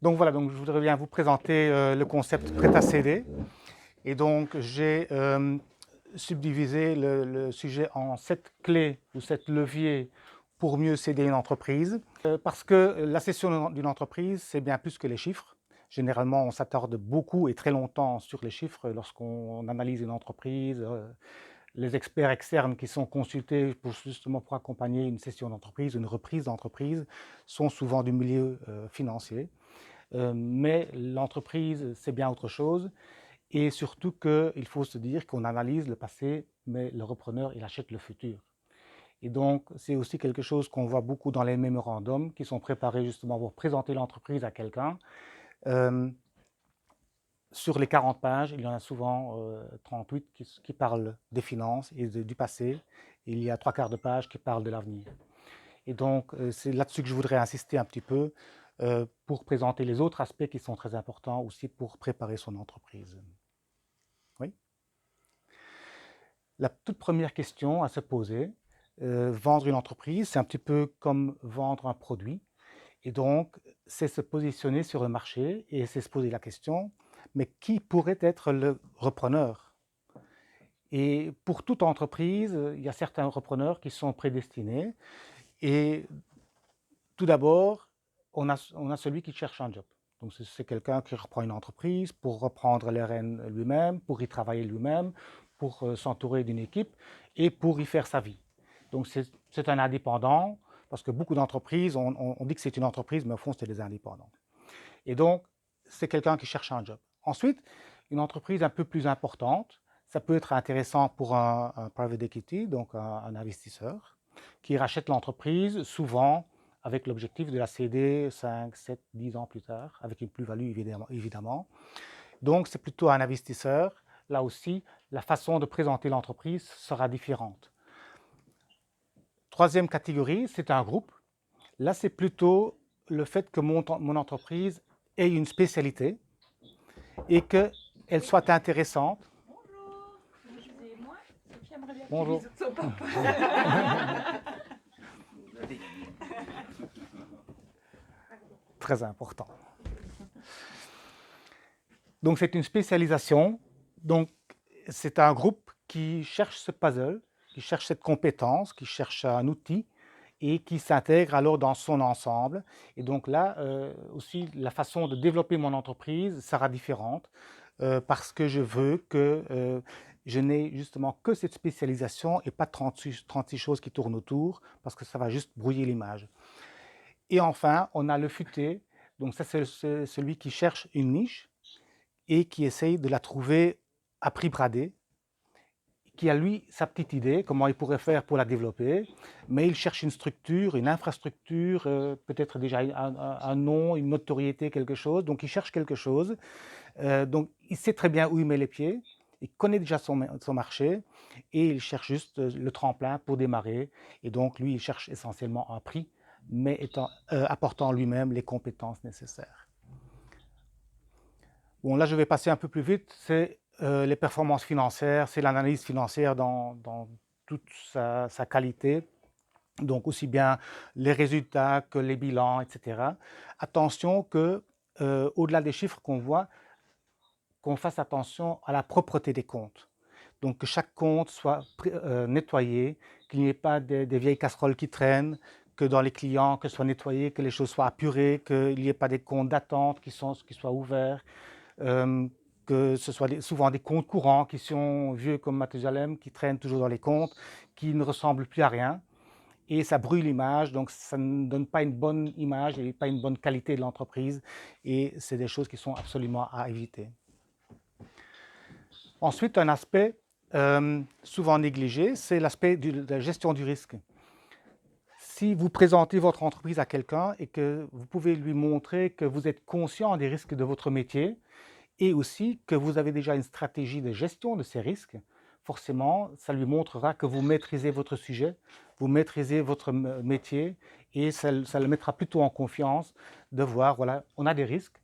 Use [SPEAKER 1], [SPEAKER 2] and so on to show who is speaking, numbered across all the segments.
[SPEAKER 1] Donc voilà, donc je voudrais bien vous présenter le concept prêt à céder. Et donc j'ai subdivisé le sujet en 7 clés ou 7 leviers pour mieux céder une entreprise. Parce que la cession d'une entreprise, c'est bien plus que les chiffres. Généralement, on s'attarde beaucoup et très longtemps sur les chiffres lorsqu'on analyse une entreprise. Les experts externes qui sont consultés justement pour accompagner une cession d'entreprise, une reprise d'entreprise, sont souvent du milieu financier. Mais l'entreprise, c'est bien autre chose. Et surtout qu'il faut se dire qu'on analyse le passé, mais le repreneur, il achète le futur. Et donc, c'est aussi quelque chose qu'on voit beaucoup dans les mémorandums qui sont préparés justement pour présenter l'entreprise à quelqu'un. Euh, sur les 40 pages, il y en a souvent 38 qui parlent des finances et du passé. Et il y a 3/4 de page qui parlent de l'avenir. Et donc, c'est là-dessus que je voudrais insister un petit peu pour présenter les autres aspects qui sont très importants aussi pour préparer son entreprise. Oui. La toute première question à se poser, vendre une entreprise, c'est un petit peu comme vendre un produit. Et donc, c'est se positionner sur le marché et c'est se poser la question, mais qui pourrait être le repreneur? Et pour toute entreprise, il y a certains repreneurs qui sont prédestinés. Et tout d'abord, on a celui qui cherche un job. Donc, c'est quelqu'un qui reprend une entreprise pour reprendre les rênes lui-même, pour y travailler lui-même, pour s'entourer d'une équipe et pour y faire sa vie. Donc, c'est un indépendant, parce que beaucoup d'entreprises, on dit que c'est une entreprise, mais au fond, c'est des indépendants. Et donc, c'est quelqu'un qui cherche un job. Ensuite, une entreprise un peu plus importante, ça peut être intéressant pour un private equity, donc un investisseur, qui rachète l'entreprise, souvent avec l'objectif de la céder 5, 7, 10 ans plus tard, avec une plus-value évidemment. Donc, c'est plutôt un investisseur. Là aussi, la façon de présenter l'entreprise sera différente. Troisième catégorie, c'est un groupe. Là, c'est plutôt le fait que mon entreprise ait une spécialité et qu'elle soit intéressante.
[SPEAKER 2] Bonjour, excusez-moi, Sophie aimerait bien
[SPEAKER 1] Bonjour.
[SPEAKER 2] qu'il son papa.
[SPEAKER 1] Très important. Donc c'est une spécialisation. Donc c'est un groupe qui cherche ce puzzle, qui cherche cette compétence, qui cherche un outil et qui s'intègre alors dans son ensemble. Et donc là aussi, la façon de développer mon entreprise sera différente parce que je veux que je n'ai justement que cette spécialisation et pas 36 choses qui tournent autour parce que ça va juste brouiller l'image. Et enfin, on a le futé. Donc ça, c'est celui qui cherche une niche et qui essaye de la trouver à prix bradé, qui a lui sa petite idée, comment il pourrait faire pour la développer, mais il cherche une structure, une infrastructure, peut-être déjà un nom, une notoriété, quelque chose. Donc il cherche quelque chose. Donc il sait très bien où il met les pieds, il connaît déjà son marché et il cherche juste le tremplin pour démarrer. Et donc lui, il cherche essentiellement un prix, mais apportant lui-même les compétences nécessaires. Bon, là, je vais passer un peu plus vite. C'est les performances financières, c'est l'analyse financière dans toute sa qualité. Donc, aussi bien les résultats que les bilans, etc. Attention que, au-delà des chiffres qu'on voit, qu'on fasse attention à la propreté des comptes. Donc, que chaque compte soit nettoyé, qu'il n'y ait pas des vieilles casseroles qui traînent, que dans les clients, que ce soit nettoyé, que les choses soient apurées, qu'il n'y ait pas des comptes d'attente qui soient ouverts. Que ce soit souvent des comptes courants qui sont vieux comme Mathusalem, qui traînent toujours dans les comptes, qui ne ressemblent plus à rien. Et ça brûle l'image, donc ça ne donne pas une bonne image et pas une bonne qualité de l'entreprise. Et c'est des choses qui sont absolument à éviter. Ensuite, un aspect souvent négligé, c'est l'aspect de la gestion du risque. Si vous présentez votre entreprise à quelqu'un et que vous pouvez lui montrer que vous êtes conscient des risques de votre métier, et aussi que vous avez déjà une stratégie de gestion de ces risques, forcément, ça lui montrera que vous maîtrisez votre sujet, vous maîtrisez votre métier, et ça le mettra plutôt en confiance de voir, voilà, on a des risques,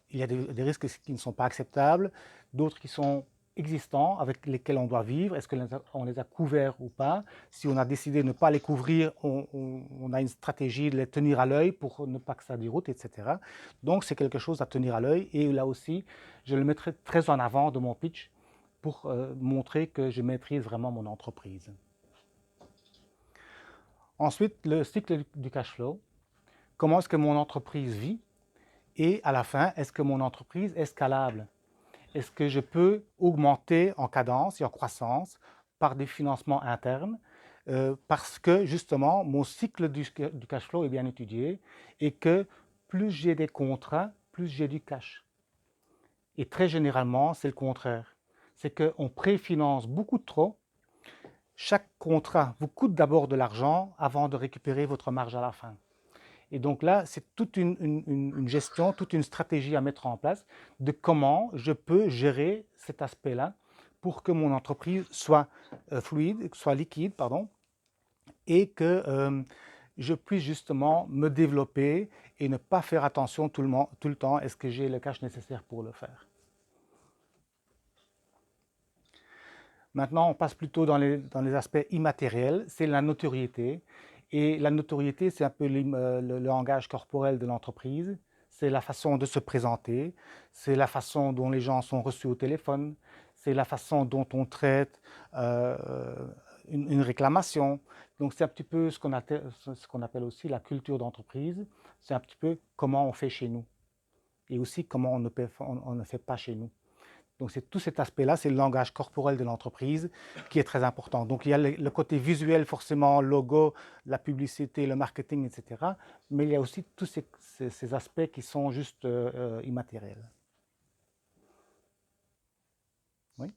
[SPEAKER 1] il y a des risques qui ne sont pas acceptables, d'autres qui sont existants avec lesquels on doit vivre, est-ce qu'on les a couverts ou pas. Si on a décidé de ne pas les couvrir, on a une stratégie de les tenir à l'œil pour ne pas que ça déroute, etc. Donc c'est quelque chose à tenir à l'œil, et là aussi, je le mettrai très en avant de mon pitch pour montrer que je maîtrise vraiment mon entreprise. Ensuite, le cycle du cash flow. Comment est-ce que mon entreprise vit? Et à la fin, est-ce que mon entreprise est scalable? Est-ce que je peux augmenter en cadence et en croissance par des financements internes parce que justement mon cycle du cash flow est bien étudié et que plus j'ai des contrats, plus j'ai du cash. Et très généralement, c'est le contraire. C'est qu'on préfinance beaucoup trop. Chaque contrat vous coûte d'abord de l'argent avant de récupérer votre marge à la fin. Et donc là, c'est toute une gestion, toute une stratégie à mettre en place de comment je peux gérer cet aspect-là pour que mon entreprise soit fluide, soit liquide, pardon, et que je puisse justement me développer et ne pas faire attention tout le temps, est-ce que j'ai le cash nécessaire pour le faire. Maintenant, on passe plutôt dans les aspects immatériels, c'est la notoriété. Et la notoriété, c'est un peu le langage corporel de l'entreprise, c'est la façon de se présenter, c'est la façon dont les gens sont reçus au téléphone, c'est la façon dont on traite une réclamation. Donc c'est un petit peu ce qu'on appelle aussi la culture d'entreprise, c'est un petit peu comment on fait chez nous et aussi comment on ne fait pas chez nous. Donc c'est tout cet aspect-là, c'est le langage corporel de l'entreprise qui est très important. Donc il y a le côté visuel, forcément, logo, la publicité, le marketing, etc. Mais il y a aussi tous ces aspects qui sont juste immatériels. Oui.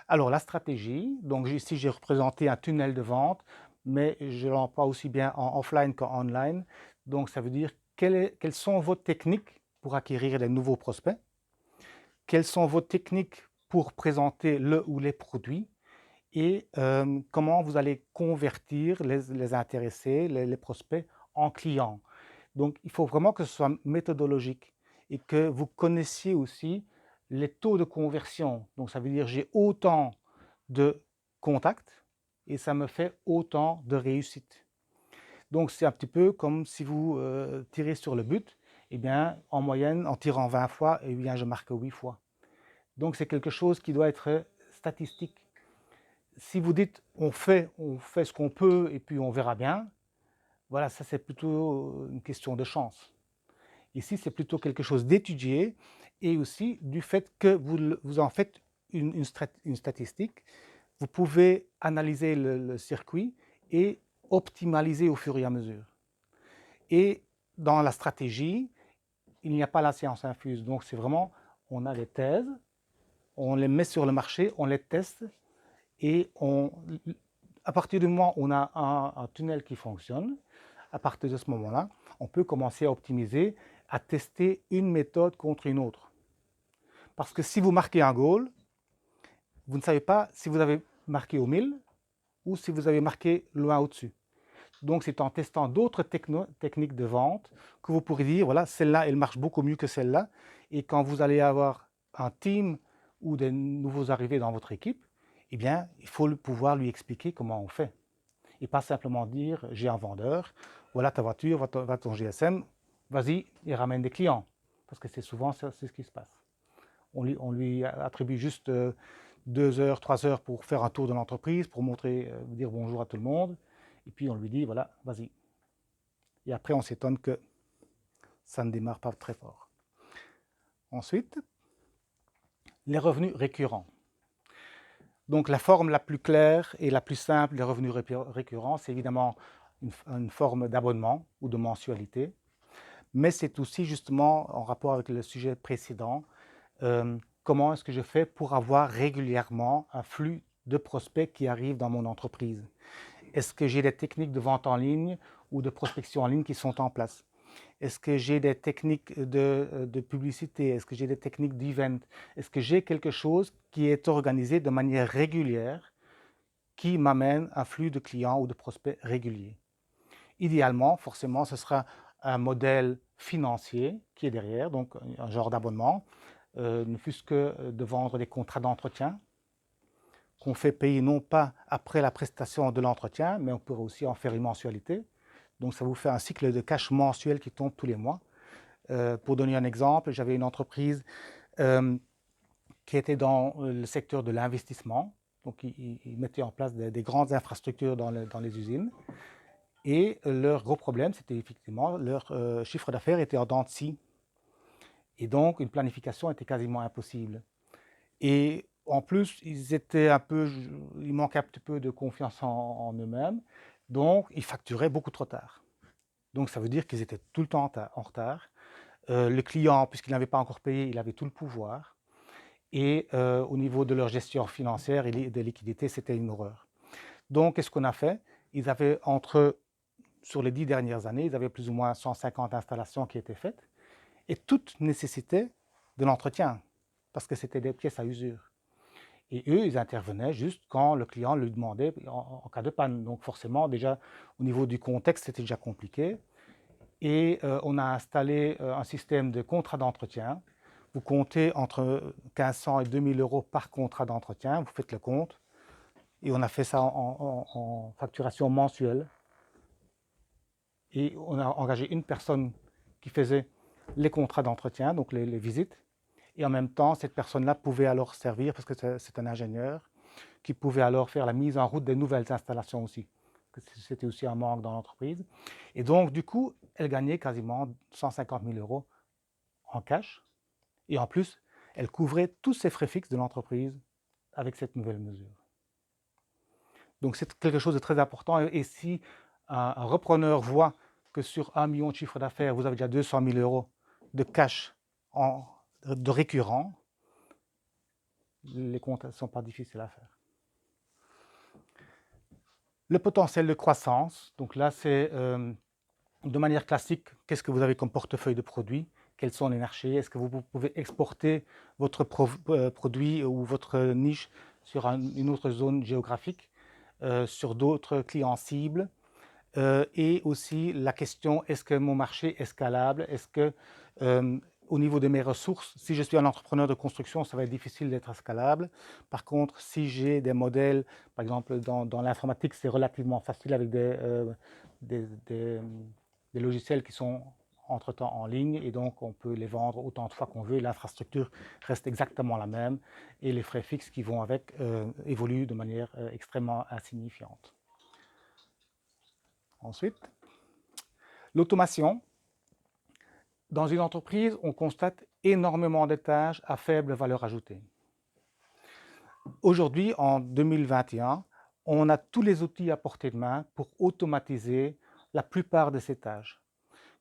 [SPEAKER 1] Alors la stratégie, donc ici j'ai représenté un tunnel de vente, mais je l'emploie aussi bien en offline qu'en online. Donc ça veut dire quelles sont vos techniques pour acquérir des nouveaux prospects. Quelles sont vos techniques pour présenter le ou les produits et comment vous allez convertir les intéressés, les prospects en clients. Donc il faut vraiment que ce soit méthodologique et que vous connaissiez aussi les taux de conversion. Donc ça veut dire j'ai autant de contacts et ça me fait autant de réussite. Donc c'est un petit peu comme si vous tirez sur le but, eh bien en moyenne en tirant 20 fois, eh bien je marque 8 fois. Donc c'est quelque chose qui doit être statistique. Si vous dites on fait ce qu'on peut et puis on verra bien, voilà, ça c'est plutôt une question de chance. Ici, c'est plutôt quelque chose d'étudié et aussi du fait que vous en faites une statistique. Vous pouvez analyser le circuit et optimaliser au fur et à mesure. Et dans la stratégie, il n'y a pas la science infuse. Donc c'est vraiment, on a les thèses, on les met sur le marché, on les teste et à partir du moment où on a un tunnel qui fonctionne, à partir de ce moment-là, on peut commencer à optimiser, à tester une méthode contre une autre. Parce que si vous marquez un goal, vous ne savez pas si vous avez marqué au 1000 ou si vous avez marqué loin au-dessus. Donc c'est en testant d'autres techniques de vente que vous pourrez dire, voilà, celle-là, elle marche beaucoup mieux que celle-là. Et quand vous allez avoir un team ou des nouveaux arrivés dans votre équipe, eh bien, il faut pouvoir lui expliquer comment on fait. Et pas simplement dire, j'ai un vendeur, voilà ta voiture, voilà ton GSM, vas-y et ramène des clients. Parce que c'est souvent c'est ce qui se passe. On lui attribue juste 2 heures, 3 heures pour faire un tour de l'entreprise, pour montrer, dire bonjour à tout le monde. Et puis on lui dit, voilà, vas-y. Et après, on s'étonne que ça ne démarre pas très fort. Ensuite, les revenus récurrents. Donc la forme la plus claire et la plus simple des revenus récurrents, c'est évidemment une forme d'abonnement ou de mensualité. Mais c'est aussi justement en rapport avec le sujet précédent, comment est-ce que je fais pour avoir régulièrement un flux de prospects qui arrivent dans mon entreprise. Est-ce que j'ai des techniques de vente en ligne ou de prospection en ligne qui sont en place? Est-ce que j'ai des techniques de publicité? Est-ce que j'ai des techniques d'event? Est-ce que j'ai quelque chose qui est organisé de manière régulière qui m'amène un flux de clients ou de prospects réguliers? Idéalement, forcément, ce sera un modèle financier qui est derrière, donc un genre d'abonnement. ne fût-ce que de vendre des contrats d'entretien, qu'on fait payer non pas après la prestation de l'entretien, mais on pourrait aussi en faire une mensualité. Donc ça vous fait un cycle de cash mensuel qui tombe tous les mois. Pour donner un exemple, j'avais une entreprise qui était dans le secteur de l'investissement. Donc ils mettaient en place des grandes infrastructures dans les usines. Et leur gros problème, c'était effectivement leur chiffre d'affaires était en dents de scie. Et donc une planification était quasiment impossible. Et en plus, ils manquaient un petit peu de confiance en eux-mêmes. Donc ils facturaient beaucoup trop tard. Donc ça veut dire qu'ils étaient tout le temps en retard. Le client, puisqu'il n'avait pas encore payé, il avait tout le pouvoir. Et au niveau de leur gestion financière et de liquidité, c'était une horreur. Donc, qu'est-ce qu'on a fait? Ils avaient sur les 10 dernières années, ils avaient plus ou moins 150 installations qui étaient faites, et toutes nécessitaient de l'entretien, parce que c'était des pièces à usure. Et eux, ils intervenaient juste quand le client lui demandait en cas de panne. Donc forcément, déjà, au niveau du contexte, c'était déjà compliqué. Et on a installé un système de contrat d'entretien. Vous comptez entre 1500 et 2000 euros par contrat d'entretien, vous faites le compte. Et on a fait ça en facturation mensuelle. Et on a engagé une personne qui faisait les contrats d'entretien, donc les visites. Et en même temps, cette personne-là pouvait alors servir, parce que c'est un ingénieur, qui pouvait alors faire la mise en route des nouvelles installations aussi. C'était aussi un manque dans l'entreprise. Et donc, du coup, elle gagnait quasiment 150 000 euros en cash. Et en plus, elle couvrait tous ses frais fixes de l'entreprise avec cette nouvelle mesure. Donc, c'est quelque chose de très important. Et si un repreneur voit que sur 1 million de chiffre d'affaires, vous avez déjà 200 000 euros de cash de récurrent, les comptes ne sont pas difficiles à faire. Le potentiel de croissance, donc là c'est de manière classique, qu'est-ce que vous avez comme portefeuille de produits? Quels sont les marchés? Est-ce que vous pouvez exporter votre produit ou votre niche sur une autre zone géographique, sur d'autres clients cibles? Et aussi la question, est-ce que mon marché est scalable? Est-ce que au niveau de mes ressources, si je suis un entrepreneur de construction, ça va être difficile d'être scalable. Par contre, si j'ai des modèles, par exemple dans l'informatique, c'est relativement facile avec des logiciels qui sont entre-temps en ligne et donc on peut les vendre autant de fois qu'on veut. L'infrastructure reste exactement la même et les frais fixes qui vont avec évoluent de manière extrêmement insignifiante. Ensuite, l'automation. Dans une entreprise, on constate énormément de tâches à faible valeur ajoutée. Aujourd'hui, en 2021, on a tous les outils à portée de main pour automatiser la plupart de ces tâches.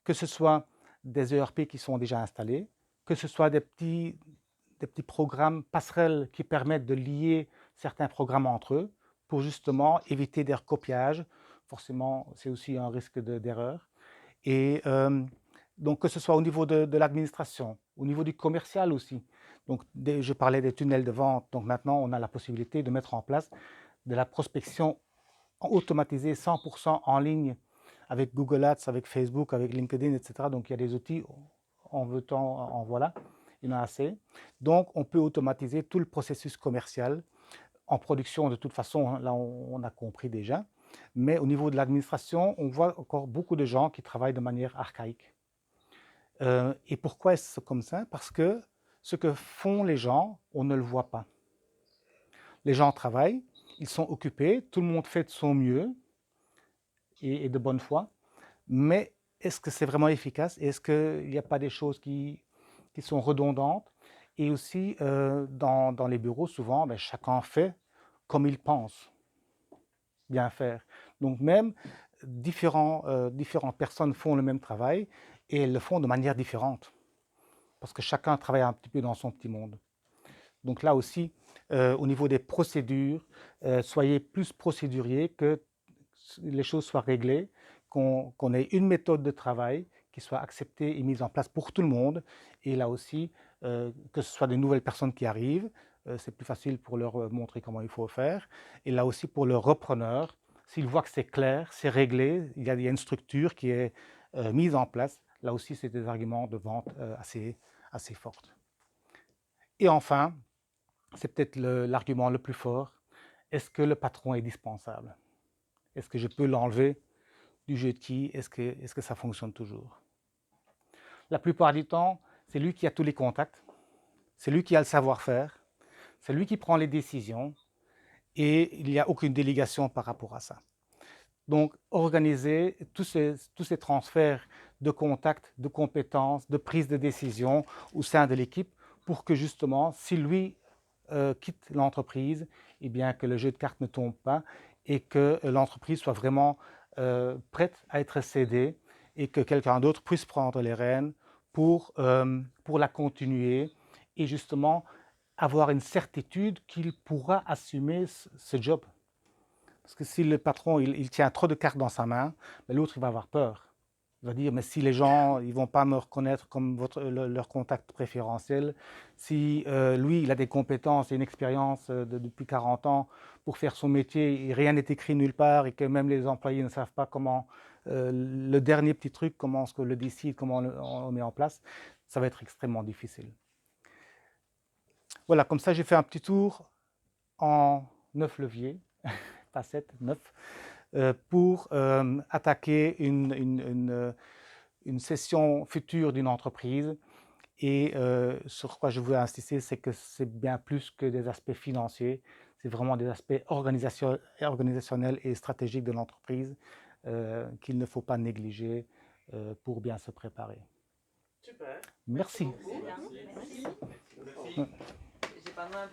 [SPEAKER 1] Que ce soit des ERP qui sont déjà installés, que ce soit des petits programmes passerelles qui permettent de lier certains programmes entre eux pour justement éviter des recopiages. Forcément, c'est aussi un risque d'erreur. Et donc, que ce soit au niveau de l'administration, au niveau du commercial aussi. Donc, je parlais des tunnels de vente. Donc, maintenant, on a la possibilité de mettre en place de la prospection automatisée 100% en ligne avec Google Ads, avec Facebook, avec LinkedIn, etc. Donc, il y a des outils, en veut-on, en voilà, il y en a assez. Donc, on peut automatiser tout le processus commercial. En production, de toute façon, là, on a compris déjà. Mais au niveau de l'administration, on voit encore beaucoup de gens qui travaillent de manière archaïque. Et pourquoi est-ce comme ça? Parce que ce que font les gens, on ne le voit pas. Les gens travaillent, ils sont occupés, tout le monde fait de son mieux et de bonne foi, mais est-ce que c'est vraiment efficace? Est-ce qu'il n'y a pas des choses qui sont redondantes? Et aussi, dans les bureaux, souvent, chacun fait comme il pense bien faire. Donc même différentes personnes font le même travail et elles le font de manière différente parce que chacun travaille un petit peu dans son petit monde. Donc là aussi, au niveau des procédures, soyez plus procédurier, que les choses soient réglées, qu'on ait une méthode de travail qui soit acceptée et mise en place pour tout le monde. Et là aussi, que ce soit des nouvelles personnes qui arrivent, c'est plus facile pour leur montrer comment il faut faire. Et là aussi pour le repreneur, s'il voit que c'est clair, c'est réglé, il y a une structure qui est mise en place, là aussi c'est des arguments de vente assez fortes. Et enfin, c'est peut-être l'argument le plus fort, est-ce que le patron est dispensable? Est-ce que je peux l'enlever du jeu de quilles? Est-ce que ça fonctionne toujours? La plupart du temps, c'est lui qui a tous les contacts, c'est lui qui a le savoir-faire, c'est lui qui prend les décisions et il n'y a aucune délégation par rapport à ça. Donc, organiser tous ces transferts de contacts, de compétences, de prise de décision au sein de l'équipe pour que justement, si lui quitte l'entreprise, eh bien que le jeu de cartes ne tombe pas et que l'entreprise soit vraiment prête à être cédée et que quelqu'un d'autre puisse prendre les rênes pour la continuer et justement avoir une certitude qu'il pourra assumer ce job. Parce que si le patron il tient trop de cartes dans sa main, l'autre il va avoir peur. Il va dire, mais si les gens ils vont pas me reconnaître comme leur contact préférentiel, si lui il a des compétences et une expérience depuis 40 ans pour faire son métier et rien n'est écrit nulle part et que même les employés ne savent pas comment, le dernier petit truc, comment on le décide, comment on le met en place, ça va être extrêmement difficile. Voilà, comme ça j'ai fait un petit tour en 9 leviers, pas 7, 9, pour attaquer une session future d'une entreprise. Et sur quoi je veux insister, c'est que c'est bien plus que des aspects financiers, c'est vraiment des aspects organisationnels et stratégiques de l'entreprise qu'il ne faut pas négliger pour bien se préparer.
[SPEAKER 3] Super.
[SPEAKER 1] Merci.
[SPEAKER 3] Merci.
[SPEAKER 2] Merci.
[SPEAKER 3] Merci. J'ai pas mal